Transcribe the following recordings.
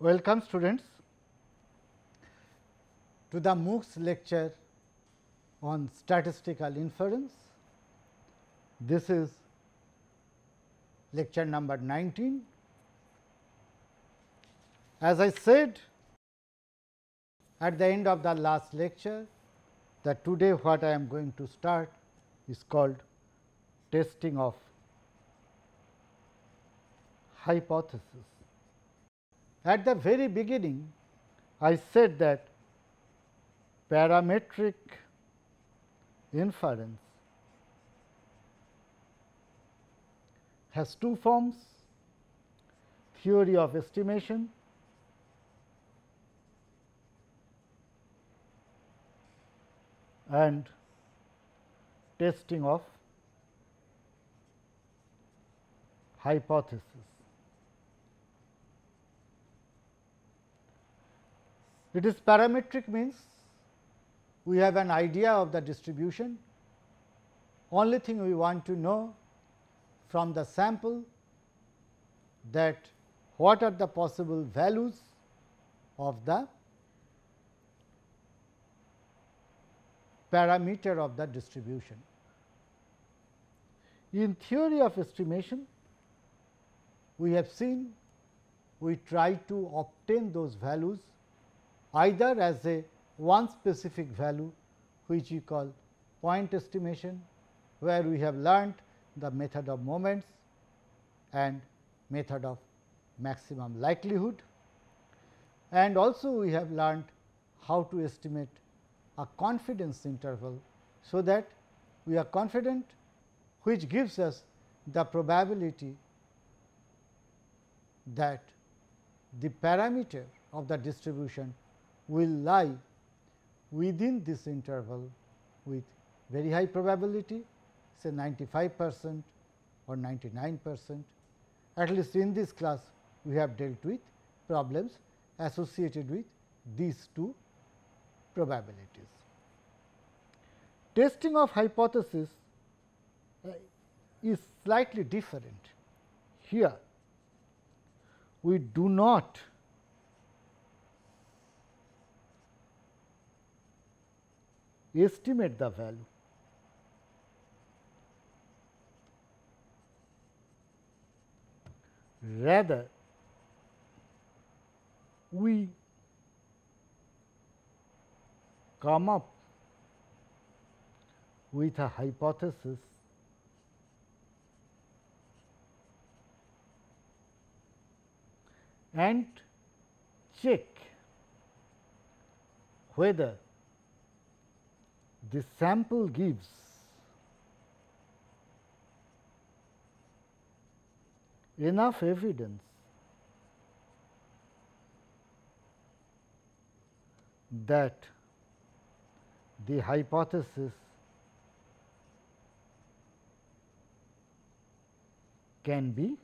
Welcome students to the MOOCs lecture on statistical inference. This is lecture number 19. As I said at the end of the last lecture, that today what I am going to start is called testing of hypothesis. At the very beginning, I said that parametric inference has two forms: theory of estimation and testing of hypothesis. It is parametric, means we have an idea of the distribution. Only thing we want to know from the sample that what are the possible values of the parameter of the distribution. In theory of estimation, we have seen we try to obtain those values either as a one specific value, which we call point estimation, where we have learnt the method of moments and method of maximum likelihood, and also we have learnt how to estimate a confidence interval, so that we are confident, which gives us the probability that the parameter of the distribution will lie within this interval with very high probability, say 95% or 99%. At least in this class, we have dealt with problems associated with these two probabilities. Testing of hypothesis is slightly different. Here, we do not estimate the value. Rather, we come up with a hypothesis and check whether the sample gives enough evidence that the hypothesis can be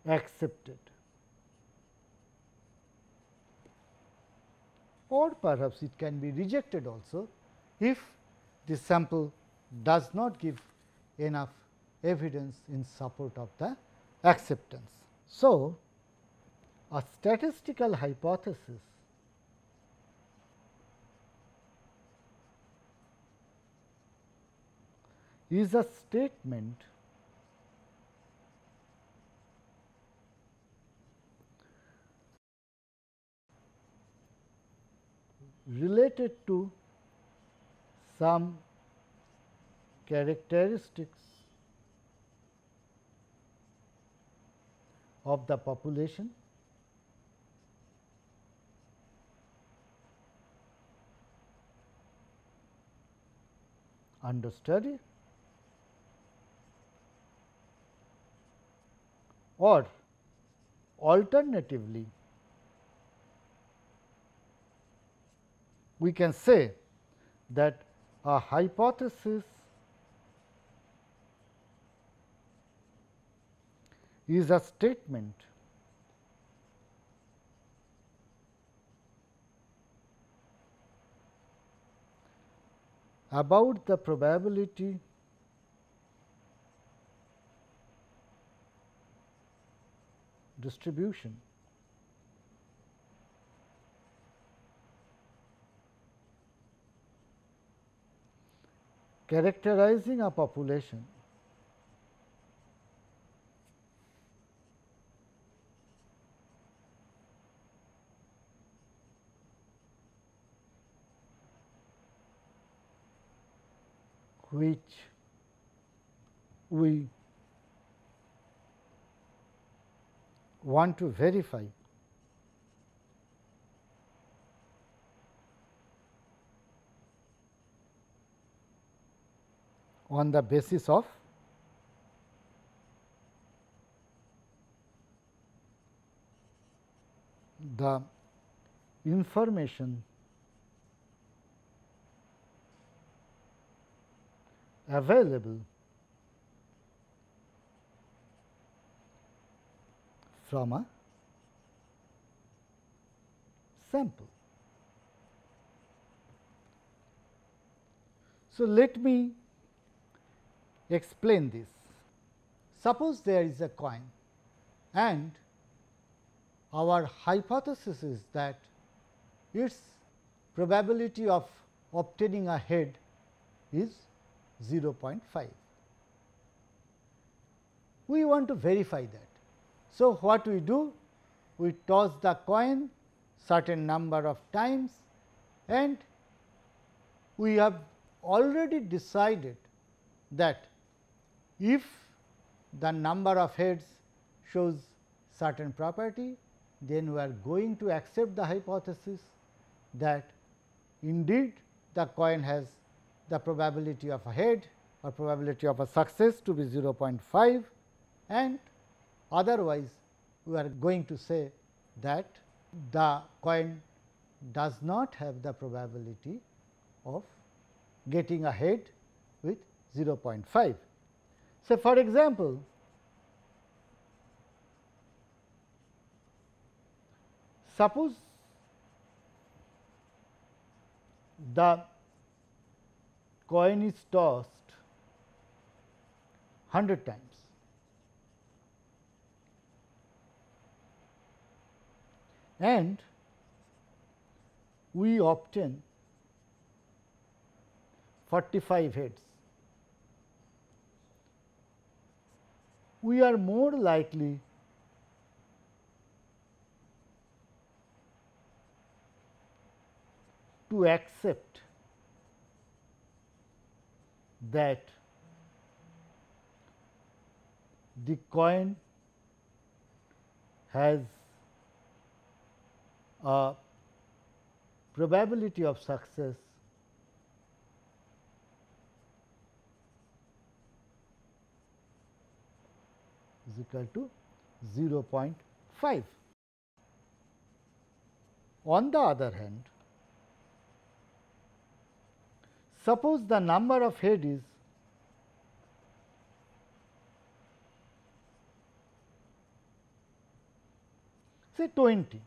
accepted, or perhaps it can be rejected also if the sample does not give enough evidence in support of the acceptance. So, a statistical hypothesis is a statement related to some characteristics of the population under study, or alternatively we can say that a hypothesis is a statement about the probability distribution characterizing a population which we want to verify on the basis of the information available from a sample. So, let me explain this. Suppose there is a coin and our hypothesis is that its probability of obtaining a head is 0.5. We want to verify that. So, what we do? We toss the coin certain number of times and we have already decided that if the number of heads shows certain property, then we are going to accept the hypothesis that indeed the coin has the probability of a head or probability of a success to be 0.5, and otherwise we are going to say that the coin does not have the probability of getting a head with 0.5. So, for example, suppose the coin is tossed 100 times and we obtain 45 heads. We are more likely to accept that the coin has a probability of success is equal to 0.5. On the other hand, suppose the number of head is say 20.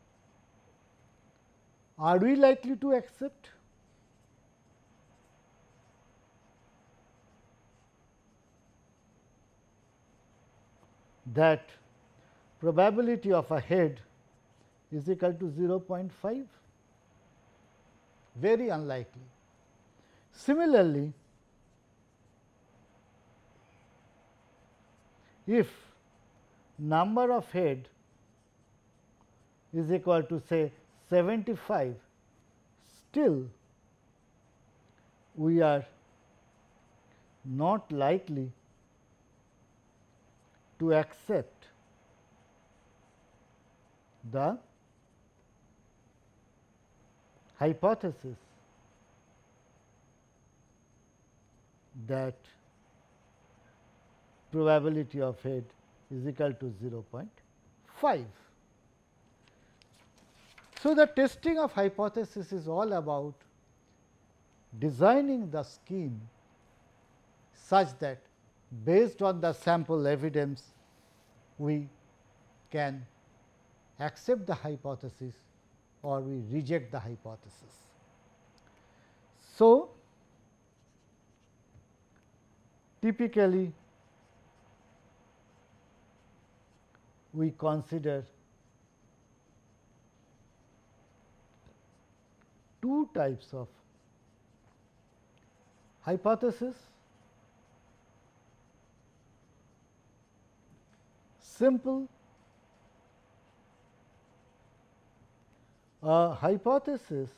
Are we likely to accept? That probability of a head is equal to 0.5? Very unlikely. Similarly, if number of head is equal to say 75, still we are not likely to accept the hypothesis that probability of head is equal to 0.5. So, the testing of hypothesis is all about designing the scheme such that based on the sample evidence we can accept the hypothesis or we reject the hypothesis. So, typically we consider two types of hypothesis. simple. A hypothesis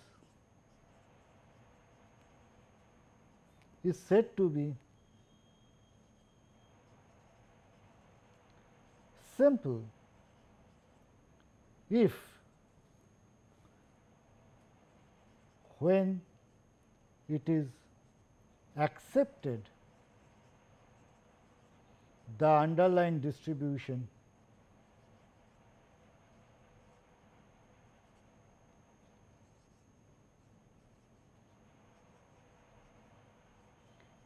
is said to be simple if when it is accepted the underlying distribution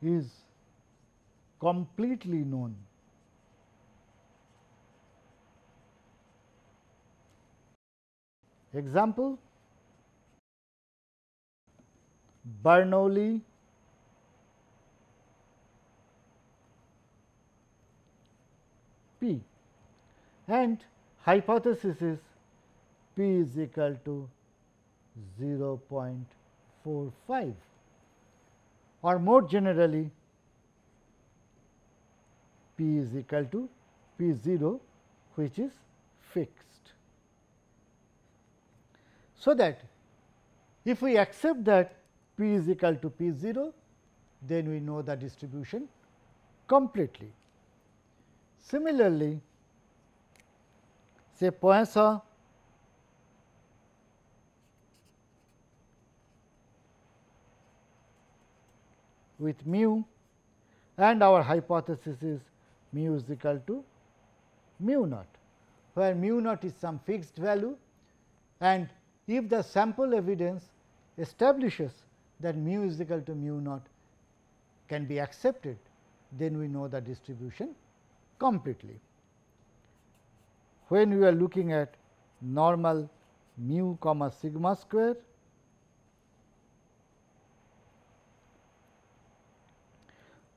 is completely known. Example: Bernoulli P, and hypothesis is P is equal to 0.45, or more generally P is equal to P0, which is fixed. So that if we accept that P is equal to P0, then we know the distribution completely. Similarly, say Poisson with mu, and our hypothesis is mu is equal to mu naught, where mu naught is some fixed value, and if the sample evidence establishes that mu is equal to mu naught can be accepted, then we know the distribution completely. When we are looking at normal mu comma sigma square,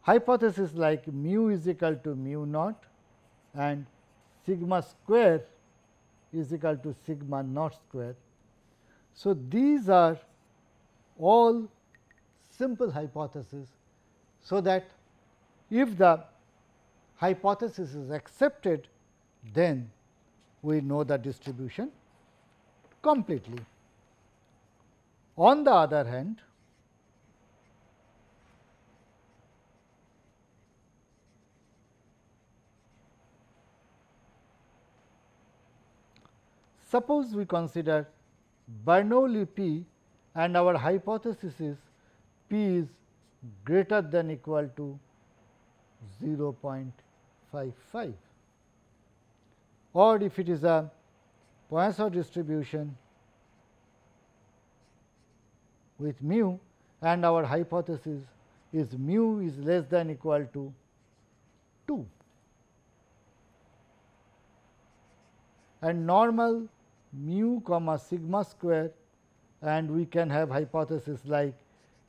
hypothesis like mu is equal to mu naught and sigma square is equal to sigma naught square. So, these are all simple hypotheses, so that if the hypothesis is accepted, then we know the distribution completely. On the other hand, suppose we consider Bernoulli P and our hypothesis is P is greater than equal to 0.55, or if it is a Poisson distribution with mu and our hypothesis is mu is less than equal to 2, and normal mu comma sigma square, and we can have hypothesis like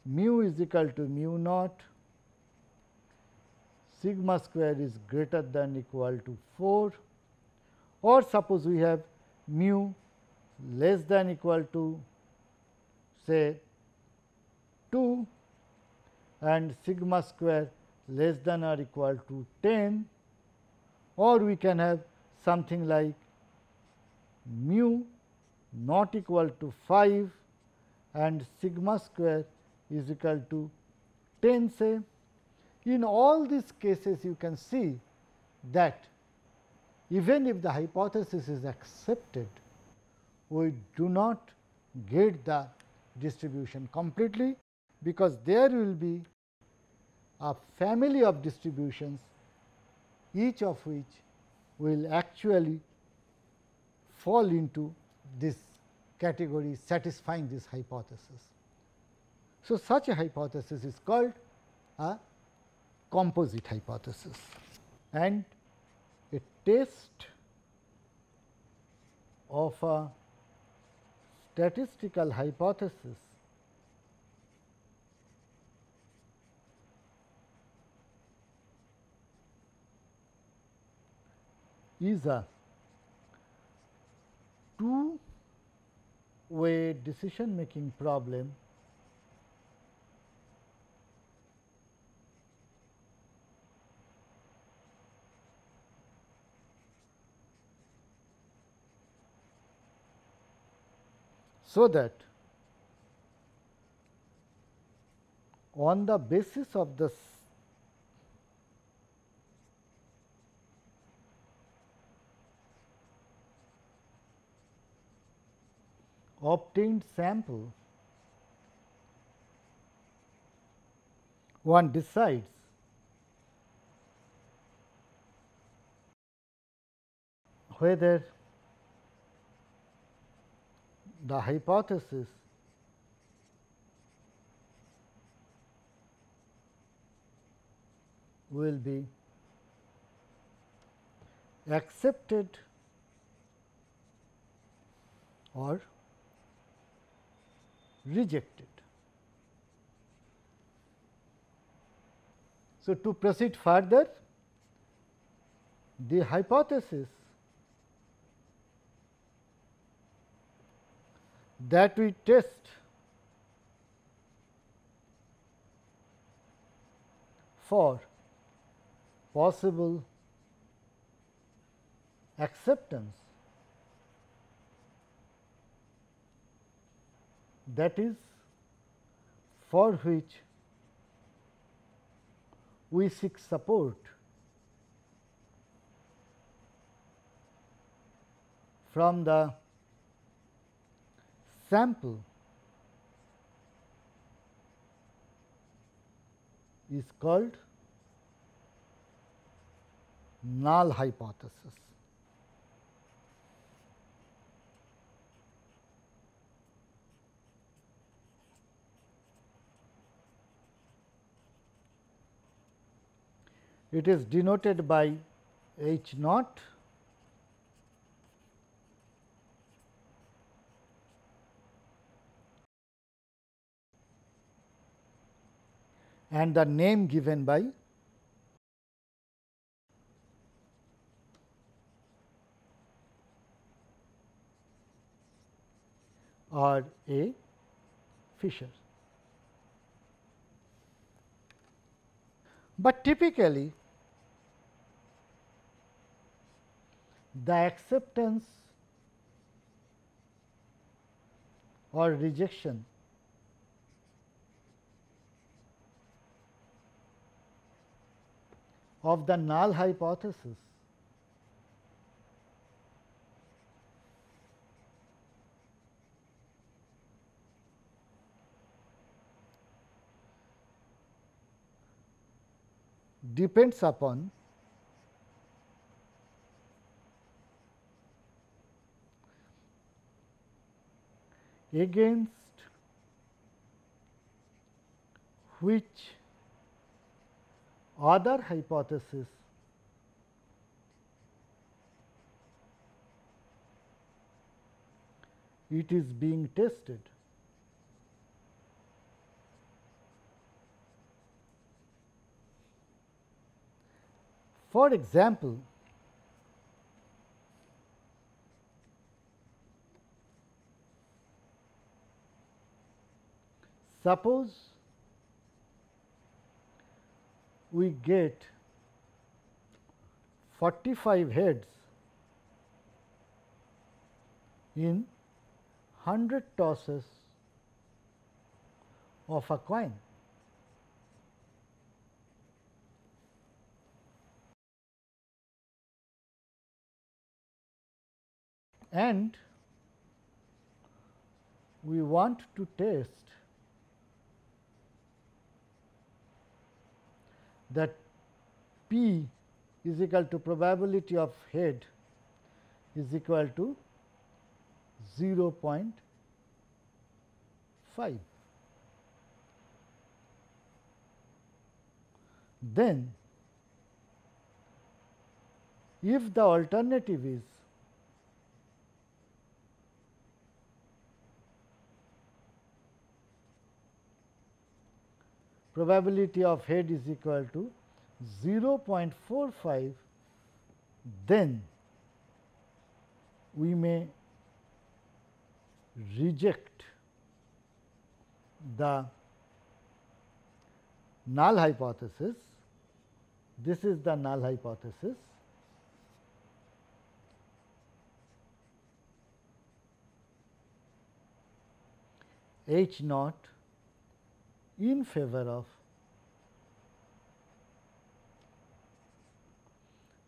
mu is equal to mu naught, sigma square is greater than equal to 4, or suppose we have mu less than equal to say 2 and sigma square less than or equal to 10, or we can have something like mu not equal to 5 and sigma square is equal to 10 say. In all these cases you can see that even if the hypothesis is accepted, we do not get the distribution completely, because there will be a family of distributions, each of which will actually fall into this category satisfying this hypothesis. So, such a hypothesis is called a composite hypothesis, and a test of a statistical hypothesis is a two-way decision making problem so that on the basis of the obtained sample, one decides whether the hypothesis will be accepted or rejected. So, to proceed further, the hypothesis that we test for possible acceptance, that is, for which we seek support from the sample, is called null hypothesis. It is denoted by H naught and the name given by R. A. Fisher. But typically, the acceptance or rejection of the null hypothesis depends upon against which other hypothesis it is being tested. For example, suppose we get 45 heads in 100 tosses of a coin. And we want to test that P is equal to probability of head is equal to 0.5. Then, if the alternative is probability of head is equal to 0.45, then we may reject the null hypothesis. This is the null hypothesis. H naught in favor of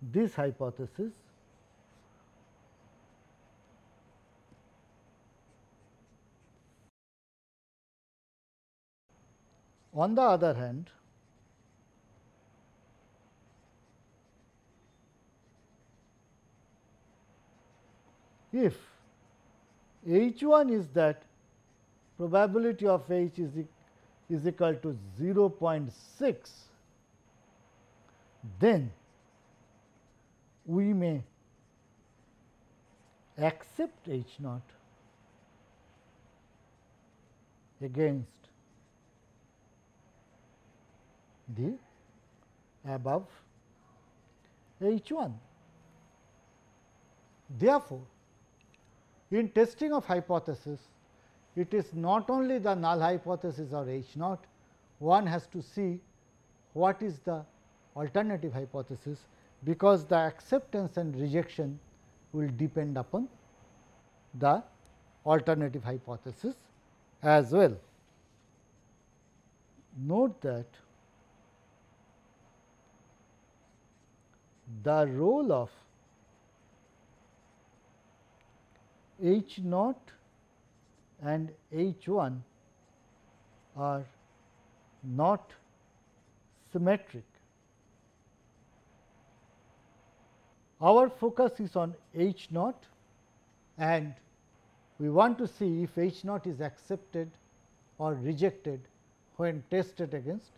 this hypothesis On the other hand, if H1 is that probability of H is equal to 0.6, then we may accept H naught against the above H1. Therefore, in testing of hypothesis, it is not only the null hypothesis or H naught, one has to see what is the alternative hypothesis, because the acceptance and rejection will depend upon the alternative hypothesis as well. Note that the role of H naught and H1 are not symmetric. Our focus is on H naught, and we want to see if H naught is accepted or rejected when tested against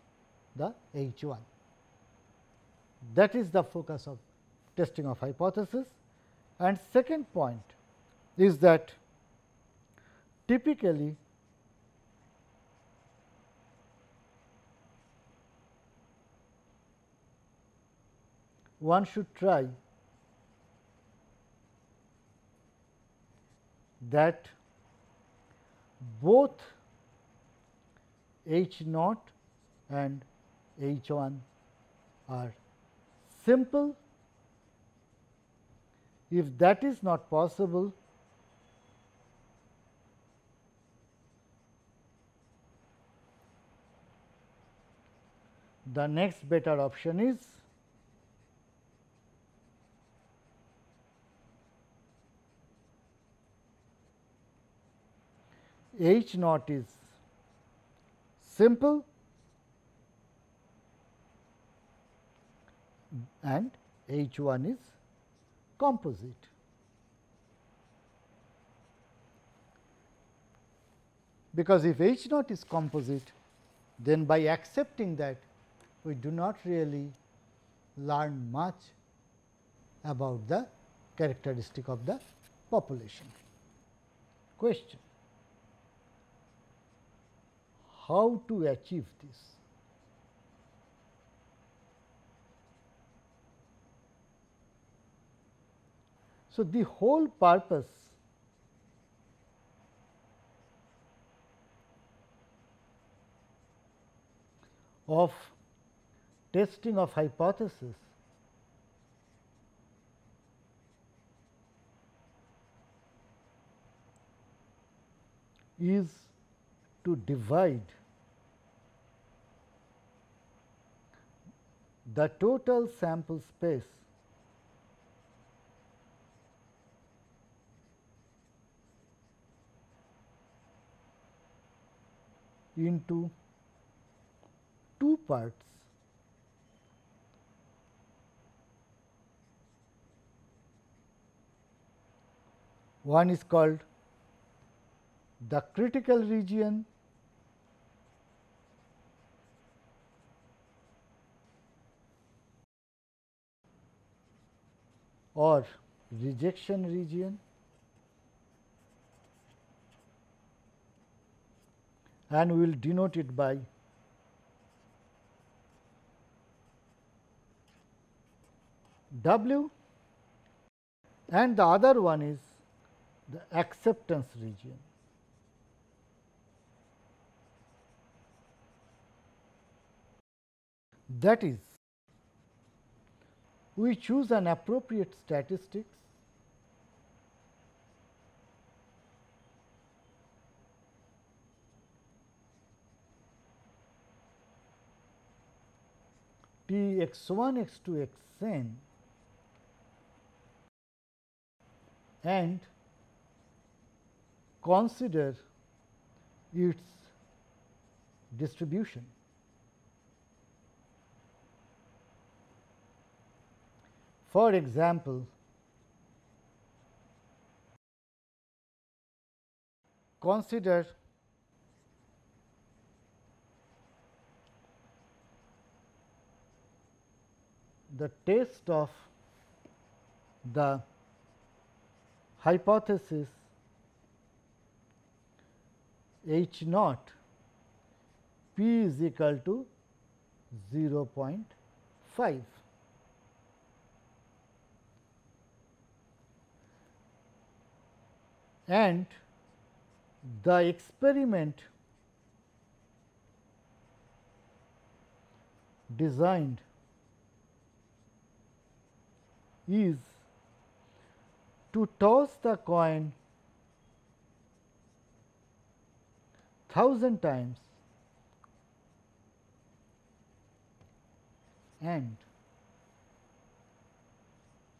the H1. That is the focus of testing of hypothesis. And second point is that typically one should try that both H naught and H1 are simple. If that is not possible, the next better option is H naught is simple and H1 is composite. Because if H naught is composite, then by accepting that, we do not really learn much about the characteristic of the population. Question: how to achieve this? So, the whole purpose of testing of hypothesis is to divide the total sample space into two parts. One is called the critical region or rejection region, and we will denote it by W, and the other one is the acceptance region. That is, we choose an appropriate statistics x 1, x 2, x n and consider its distribution. For example, consider the test of the hypothesis H naught p is equal to 0.5. And the experiment designed is to toss the coin 1000 times and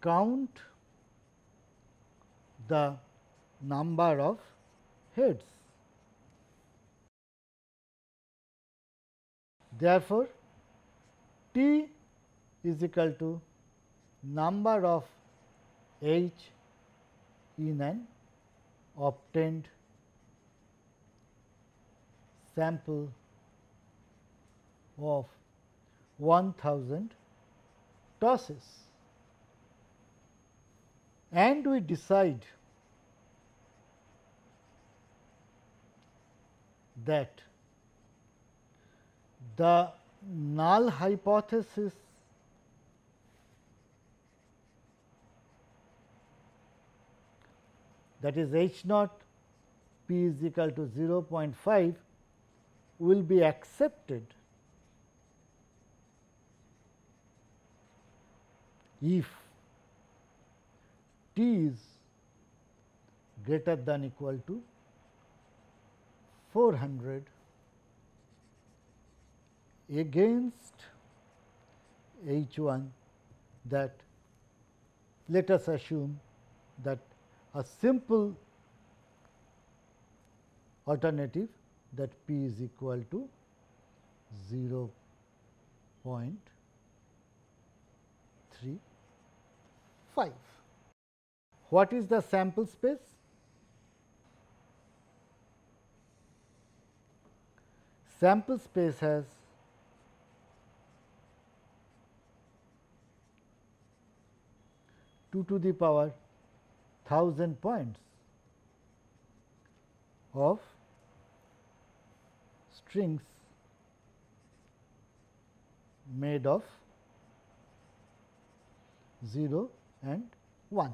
count the number of heads. Therefore, T is equal to number of H in an obtained sample of 1000 tosses, and we decide that the null hypothesis that is H naught p is equal to 0.5 will be accepted if T is greater than equal to 400 against H 1, that let us assume that a simple alternative that p is equal to 0.35. What is the sample space? Sample space has two to the power 1000 points of strings made of 0 and 1,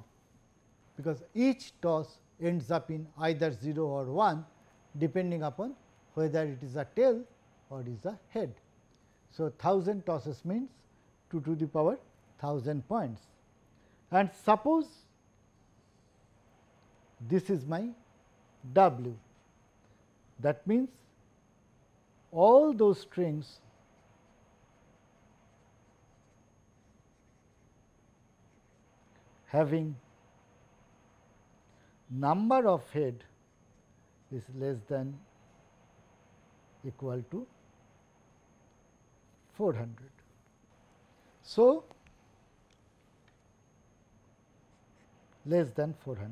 because each toss ends up in either 0 or 1 depending upon whether it is a tail or is a head. So, 1000 tosses means 2 to the power 1000 points, and suppose this is my W. That means, all those strings having number of head is less than equal to 400. So, less than 400.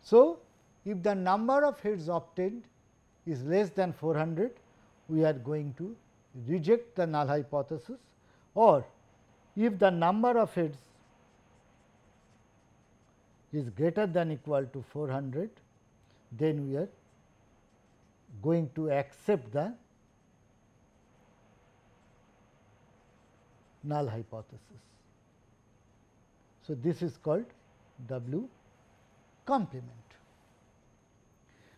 So, if the number of heads obtained is less than 400, we are going to reject the null hypothesis, or if the number of heads is greater than equal to 400, then we are going to accept the null hypothesis. So, this is called W complement.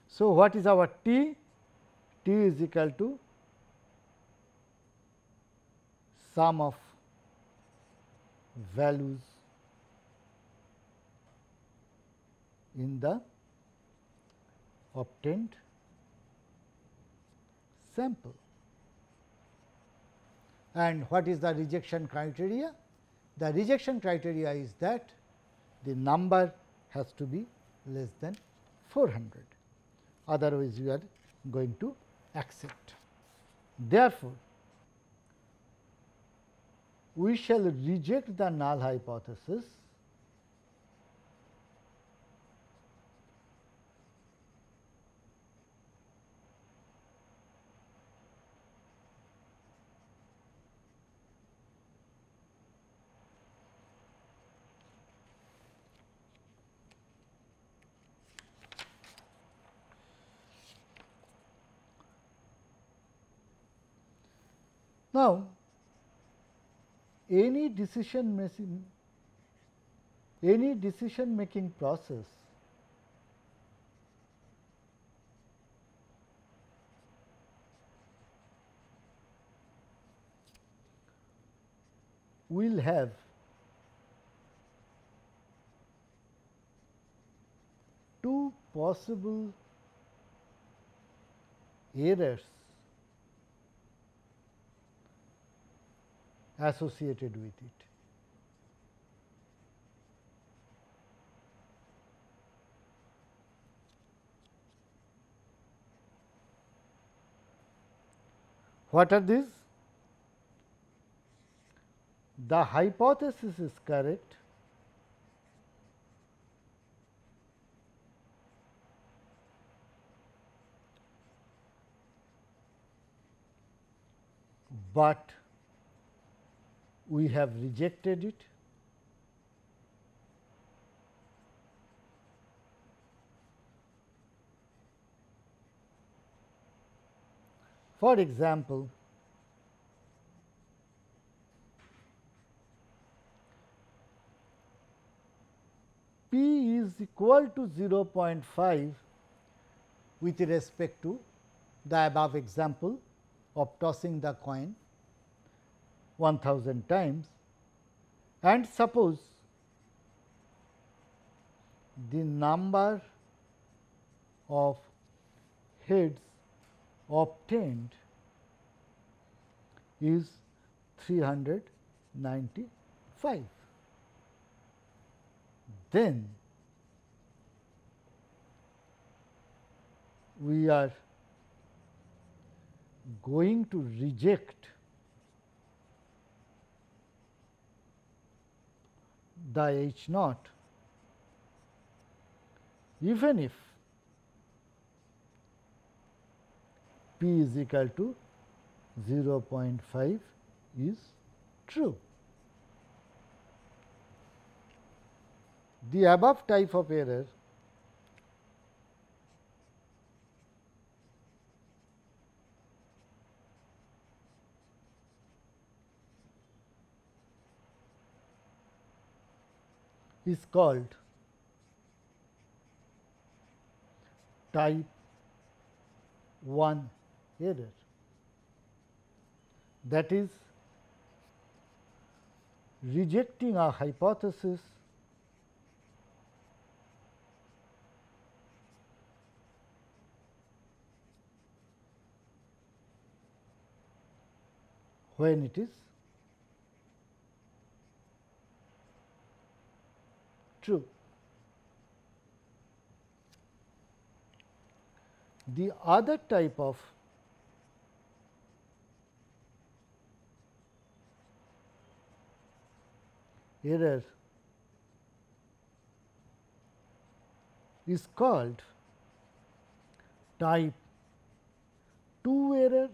So, what is our T? T is equal to sum of values in the obtained sample. And what is the rejection criteria? The rejection criteria is that the number has to be less than 400, otherwise you are going to accept. Therefore, we shall reject the null hypothesis now. Any decision making process will have two possible errors associated with it. What are these? The hypothesis is correct, but we have rejected it. For example, P is equal to 0.5 with respect to the above example of tossing the coin 1000 times, and suppose the number of heads obtained is 395. Then we are going to reject the H naught even if P is equal to 0.5 is true. The above type of error is called type 1 error, that is rejecting a hypothesis when it is true. The other type of error is called type 2 error,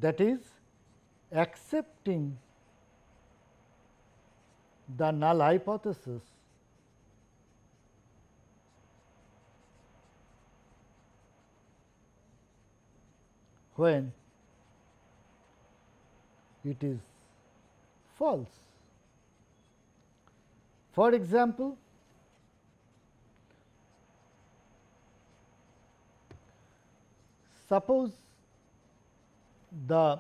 that is accepting the null hypothesis when it is false. For example, suppose the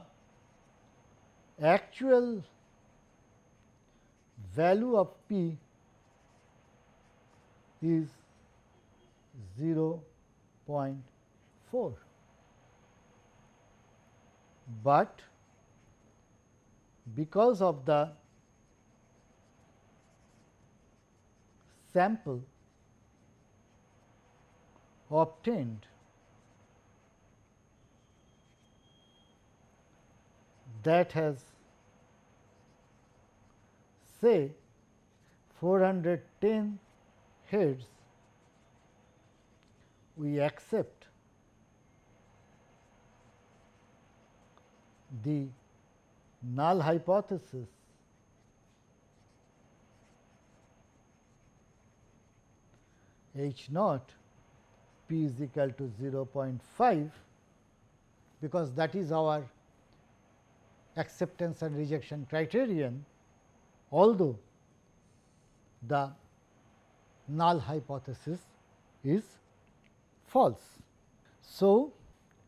actual value of P is 0 0.4, but because of the sample obtained that has say 410 heads, we accept the null hypothesis H naught p is equal to 0.5, because that is our acceptance and rejection criterion, although the null hypothesis is false. So,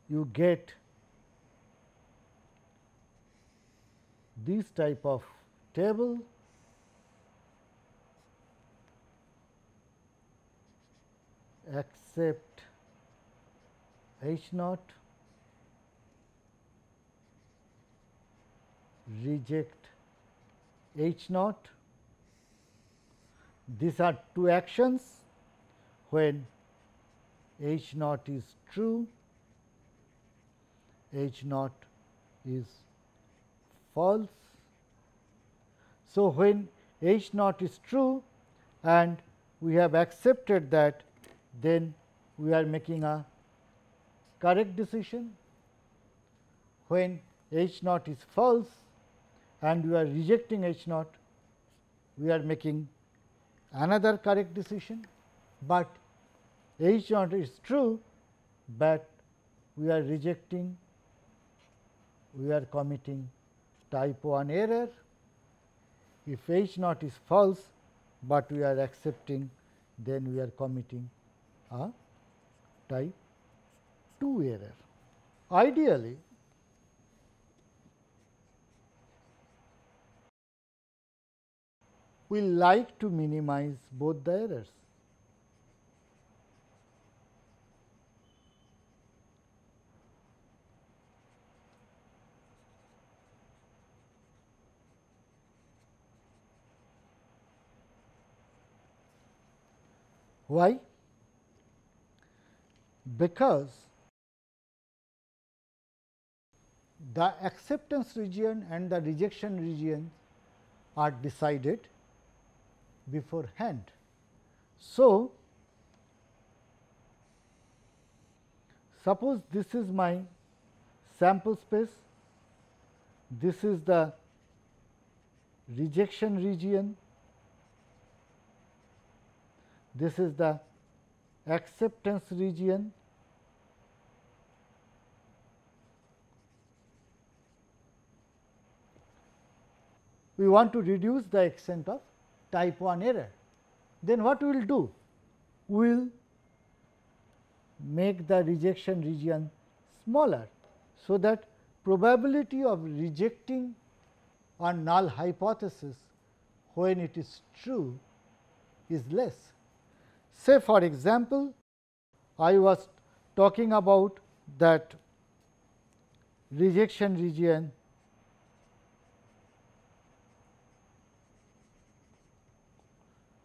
you get this type of table accept H naught, reject H naught. These are two actions when H naught is true, H naught is false. So, when H naught is true and we have accepted that, then we are making a correct decision. When H naught is false and we are rejecting H naught, we are making another correct decision, but H naught is true, but we are rejecting, we are committing type 1 error. If H naught is false, but we are accepting, then we are committing a type 2 error. Ideally, we like to minimize both the errors. Why? Because the acceptance region and the rejection region are decided beforehand. So, suppose this is my sample space, this is the rejection region, this is the acceptance region, we want to reduce the extent of type 1 error. Then what we will do? We will make the rejection region smaller, so that probability of rejecting a null hypothesis when it is true is less. Say for example, I was talking about that rejection region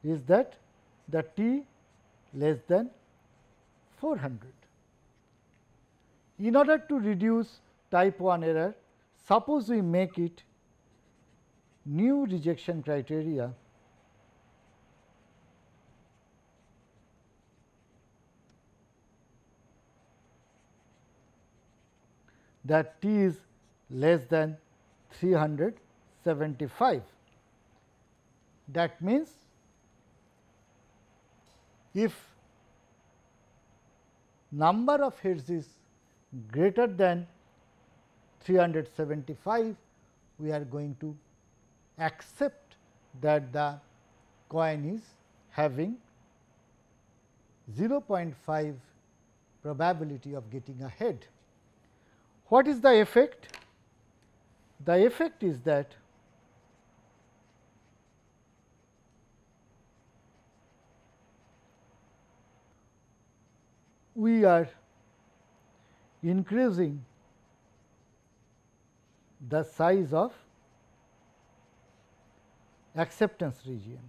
is that the t less than 400. In order to reduce type 1 error, suppose we make it new rejection criteria that t is less than 375. That means, if number of heads is greater than 375, we are going to accept that the coin is having 0.5 probability of getting a head. What is the effect? The effect is that we are increasing the size of acceptance region.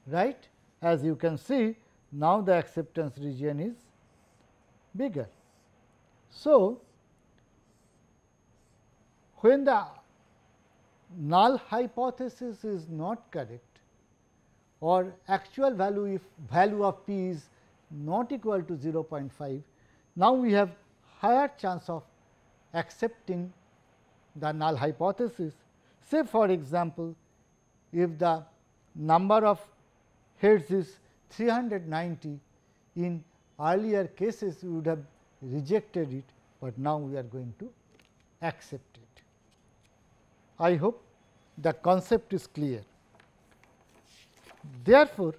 Right? As you can see, now the acceptance region is bigger. So, when the null hypothesis is not correct or actual value, if value of p is not equal to 0.5, now we have higher chance of accepting the null hypothesis. Say for example, if the number of heads is 390, in earlier cases we would have rejected it, but now we are going to accept it. I hope the concept is clear. Therefore,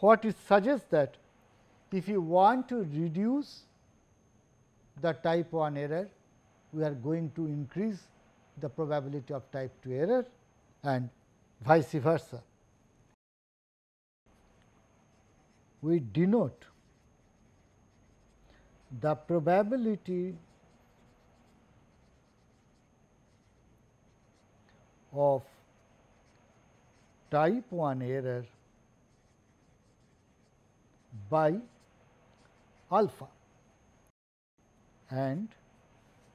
what it suggests that if you want to reduce the type 1 error, we are going to increase the probability of type 2 error and vice versa. We denote the probability of type 1 error by alpha and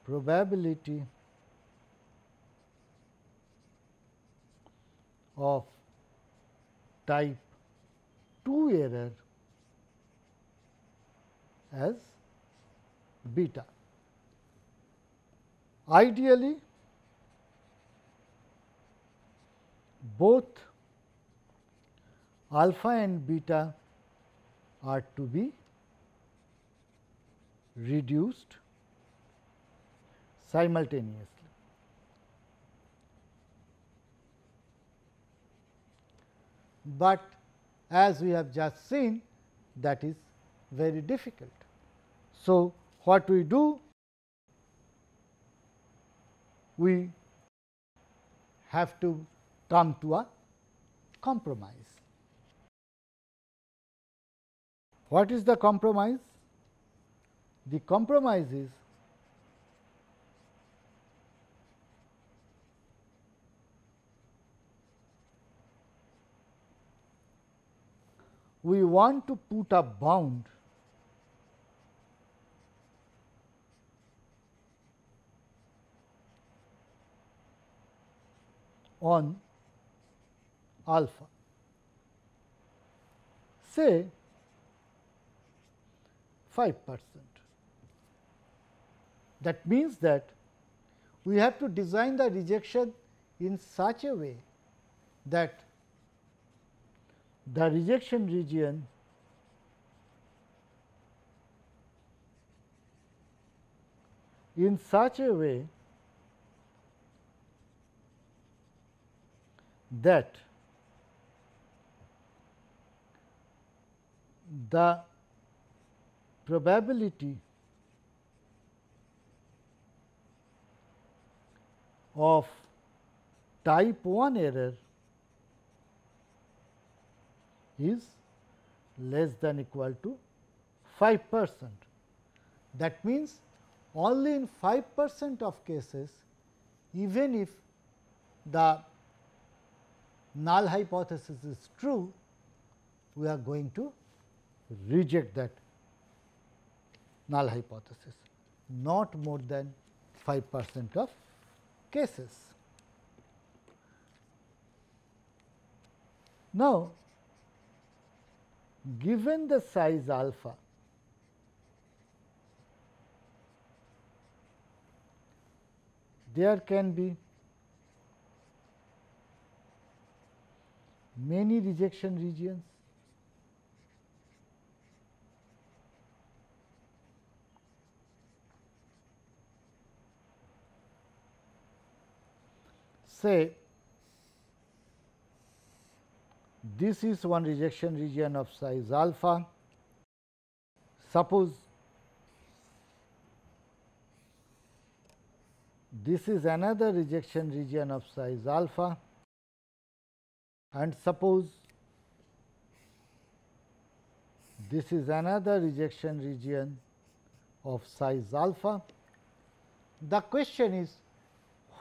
probability of type 2 error as beta. Ideally, both alpha and beta are to be reduced simultaneously. But as we have just seen, that is very difficult. So, what we do? We have to come to a compromise. What is the compromise? The compromise is we want to put a bound on alpha. Say 5%. That means that we have to design the rejection in such a way that the rejection region in such a way that the probability of type 1 error is less than equal to 5%. That means, only in 5% of cases, even if the null hypothesis is true, we are going to reject that null hypothesis, not more than 5% of cases. Now, given the size alpha, there can be many rejection regions. Say this is one rejection region of size alpha. Suppose this is another rejection region of size alpha, and suppose This is another rejection region of size alpha. The question is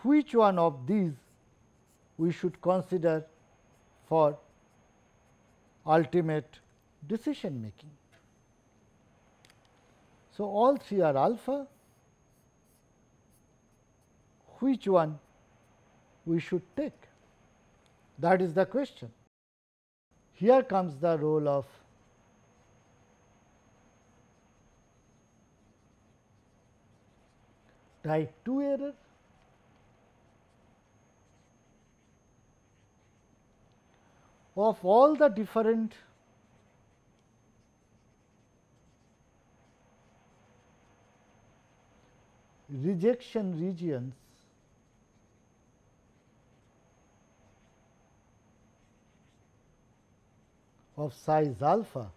which one of these we should consider for ultimate decision making. So, all three are alpha. Which one we should take? That is the question. Here comes the role of type 2 error. Of all the different rejection regions, of size alpha,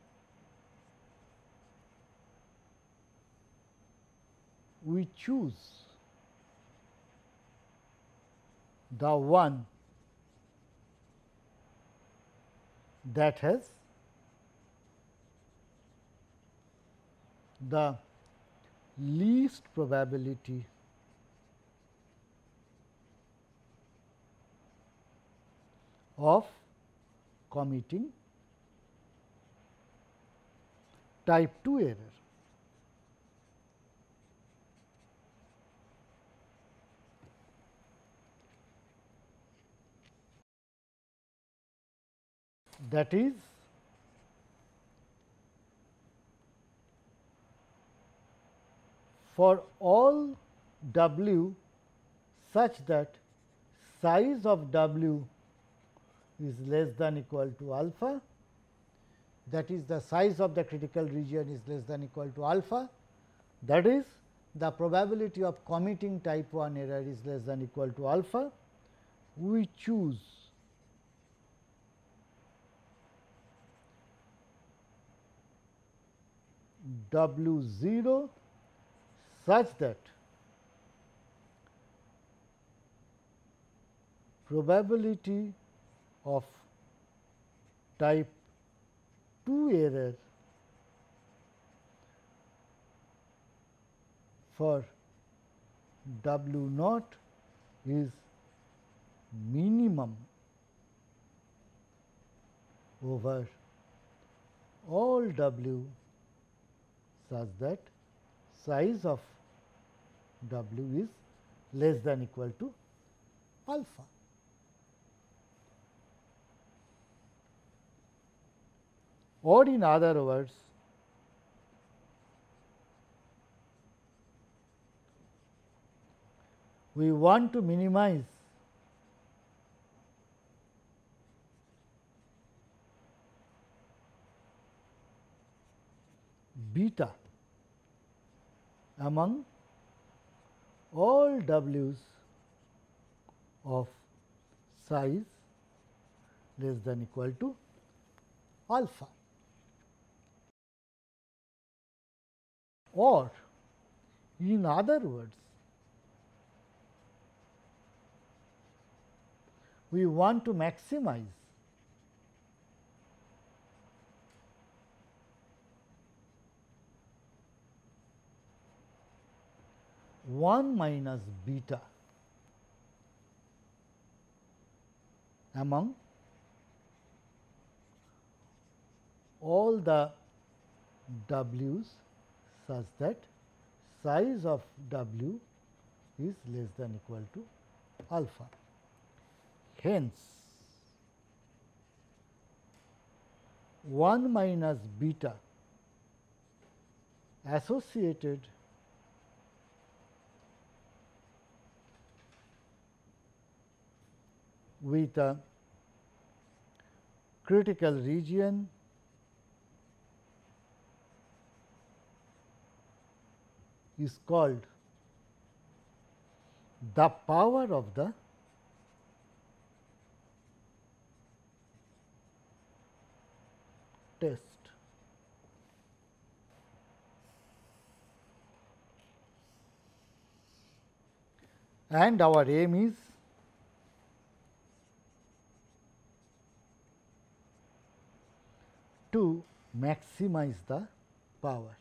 we choose the one that has the least probability of committing type 2 error. That is, for all W such that size of W is less than equal to alpha, that is the size of the critical region is less than equal to alpha, that is the probability of committing type 1 error is less than equal to alpha, we choose W 0 such that probability of type 2 error for W naught is minimum over all W such that size of W is less than equal to alpha. Or in other words, we want to minimize beta among all W's of size less than equal to alpha. Or in other words, we want to maximize one minus beta among all the W's such that size of W is less than equal to alpha. Hence, 1 minus beta associated with a critical region is called the power of the test. And our aim is to maximize the power.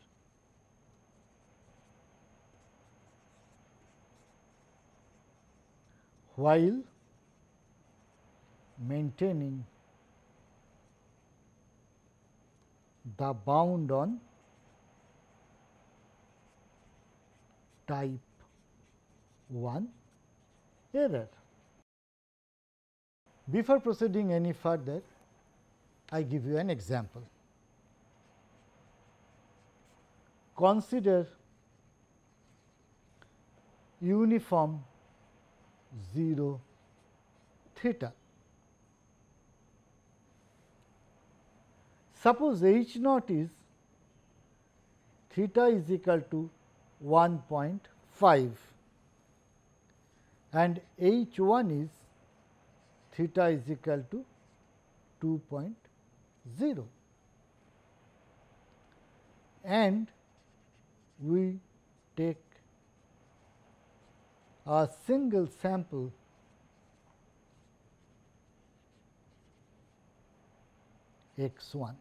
While maintaining the bound on type 1 error. Before proceeding any further, I give you an example. Consider uniform 0 theta. Suppose H naught is theta is equal to 1.5 and H 1 is theta is equal to 2.0, and we take a single sample x 1.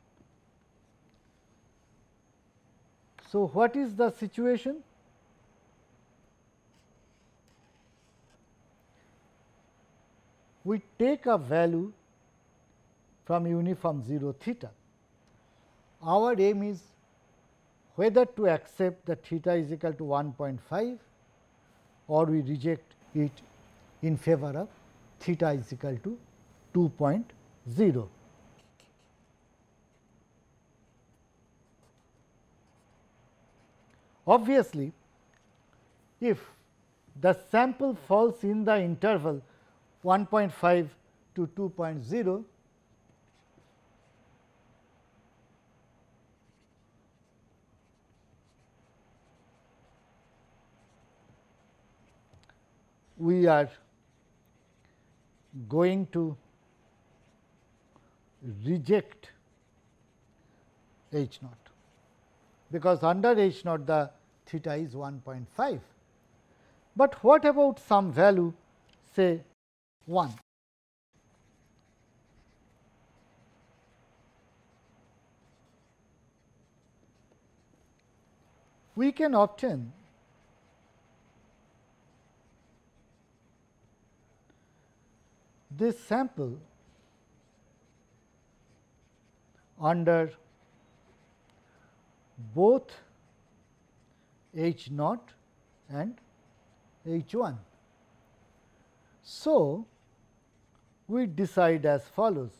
So, what is the situation? We take a value from uniform 0 theta. Our aim is whether to accept that theta is equal to 1.5 or we reject it in favor of theta is equal to 2.0. Obviously, if the sample falls in the interval 1.5 to 2.0, we are going to reject H naught, because under H naught the theta is 1.5. But what about some value, say 1? We can obtain this sample under both H naught and H 1. So, we decide as follows.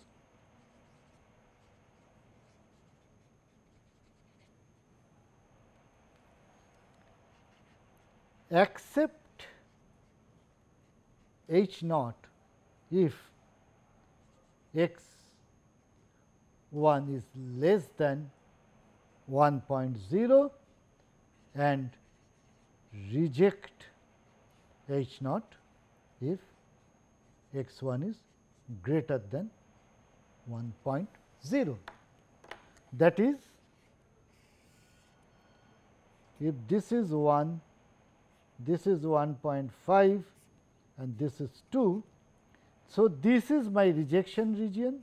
Accept H naught if x 1 is less than 1.0 and reject H naught if x 1 is greater than 1.0. That is, if this is 1, this is 1.5 and this is 2. So, this is my rejection region,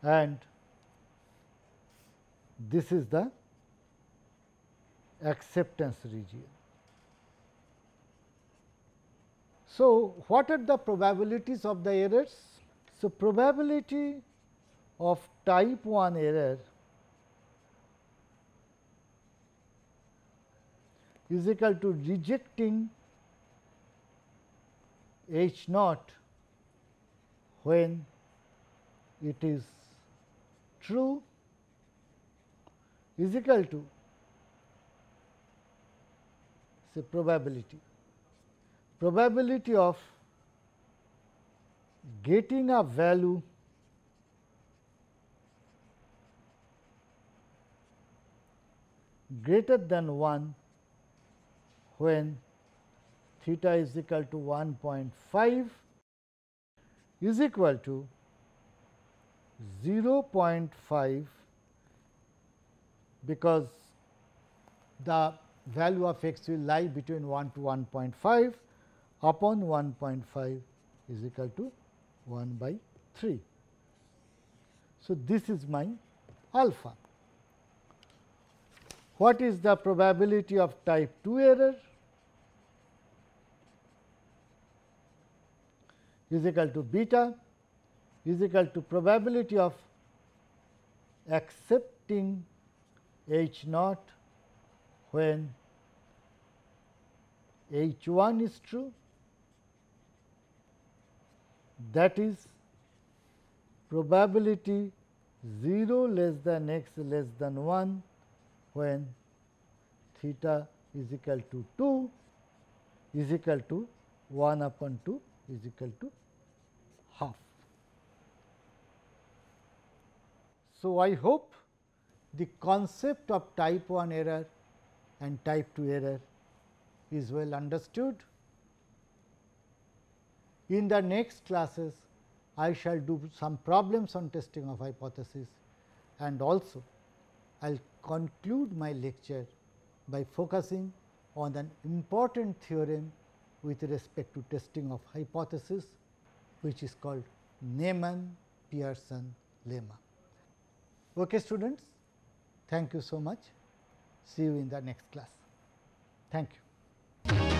and this is the acceptance region. So, what are the probabilities of the errors? So, probability of type 1 error is equal to rejecting H naught when it is true is equal to, say, probability of getting a value greater than 1 when theta is equal to 1.5 is equal to 0.5, because the value of x will lie between 1 to 1.5. upon 1.5 is equal to 1 by 3. So, this is my alpha. What is the probability of type 2 error? Is equal to beta is equal to probability of accepting H naught when H 1 is true, that is probability 0 less than x less than 1 when theta is equal to 2 is equal to 1 upon 2 is equal to half. So, I hope the concept of type 1 error and type 2 error is well understood. In the next classes, I shall do some problems on testing of hypothesis, and also I will conclude my lecture by focusing on an important theorem with respect to testing of hypothesis, which is called Neyman-Pearson lemma. Okay, students, thank you so much. See you in the next class. Thank you.